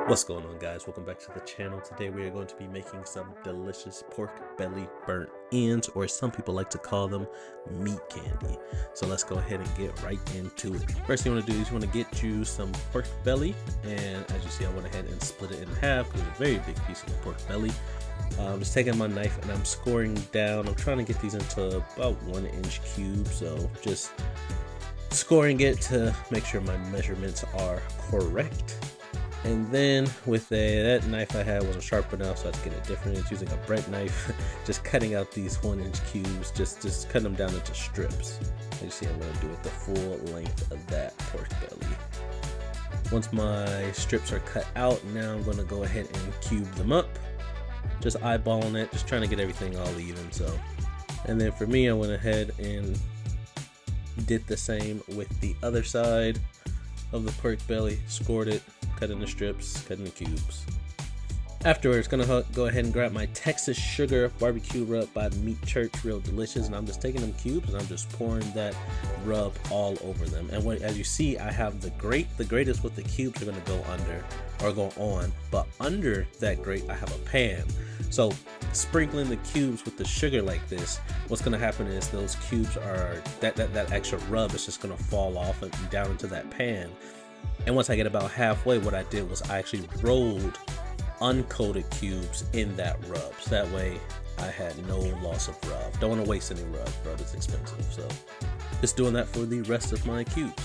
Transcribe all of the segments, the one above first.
What's going on, guys? Welcome back to the channel. Today we are going to be making some delicious pork belly burnt ends, or some people like to call them meat candy. So let's go ahead and get right into it. First thing you want to do is you want to get you some pork belly, and as you see I went ahead and split it in half because it's a very big piece of pork belly. I'm just taking my knife and I'm scoring down. I'm trying to get these into about 1-inch cubes, so just scoring it to make sure my measurements are correct. And then with that knife I had wasn't sharp enough, so I had to get it different. It's using a bread knife, just cutting out these 1-inch cubes, just cutting them down into strips. As you see, I'm going to do it the full length of that pork belly. Once my strips are cut out, now I'm going to go ahead and cube them up. Just eyeballing it, just trying to get everything all even. So, and then for me, I went ahead and did the same with the other side of the pork belly, scored it, cut in the strips, cut in the cubes. Afterwards, gonna go ahead and grab my Texas Sugar barbecue rub by Meat Church, real delicious, and I'm just taking them cubes and I'm just pouring that rub all over them. And as you see, I have the grate. The grate is what the cubes are gonna go under or go on, but under that grate I have a pan. So sprinkling the cubes with the sugar like this, what's gonna happen is those cubes are that extra rub is just gonna fall off and down into that pan. And once I get about halfway, what I did was I actually rolled uncoated cubes in that rub, so that way I had no loss of rub. Don't want to waste any rub. Rub is expensive, so just doing that for the rest of my cubes.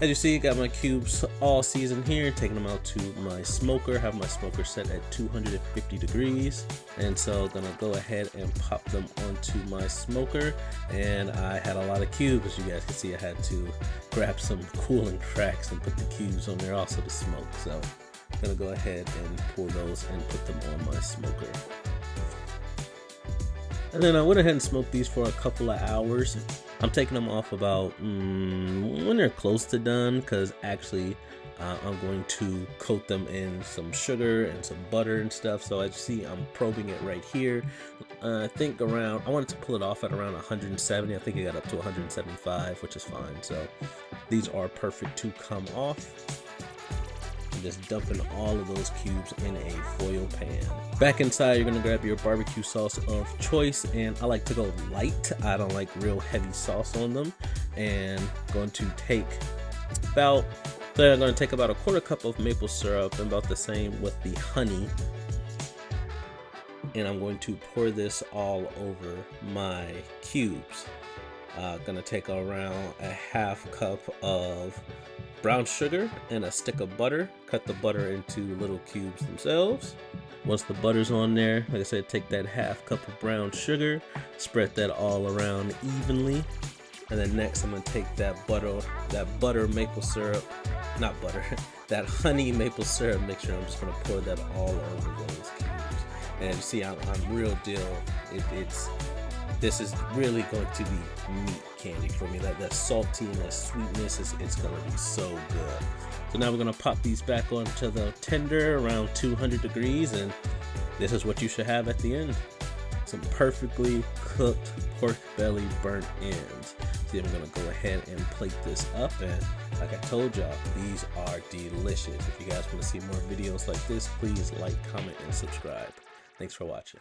As you see, got my cubes all seasoned here, taking them out to my smoker. Have my smoker set at 250 degrees, and so gonna go ahead and pop them onto my smoker. And I had a lot of cubes, as you guys can see. I had to grab some cooling cracks and put the cubes on there also to smoke. So gonna go ahead and pour those and put them on my smoker. And then I went ahead and smoked these for a couple of hours. I'm taking them off about when they're close to done, because actually I'm going to coat them in some sugar and some butter and stuff. So as you see, I'm probing it right here. I think around, I wanted to pull it off at around 170. I think it got up to 175, which is fine. So these are perfect to come off. Just dumping all of those cubes in a foil pan. Back inside, you're gonna grab your barbecue sauce of choice, and I like to go light. I don't like real heavy sauce on them. And going to take about, so I'm gonna take about 1/4 cup of maple syrup, and about the same with the honey. And I'm going to pour this all over my cubes. Gonna take around a 1/2 cup of brown sugar and a stick of butter. Cut the butter into little cubes themselves. Once the butter's on there, like I said, take that 1/2 cup of brown sugar, spread that all around evenly. And then next I'm gonna take that butter maple syrup, not butter, that honey maple syrup mixture. I'm just gonna pour that all over those cubes. And you see, I'm real deal. This is really going to be meat candy for me. That salty and that sweetness it's gonna be so good. So now we're gonna pop these back onto the tender around 200 degrees, and this is what you should have at the end. Some perfectly cooked pork belly burnt ends. See, I'm gonna go ahead and plate this up, and like I told y'all, these are delicious. If you guys want to see more videos like this, please like, comment, and subscribe. Thanks for watching.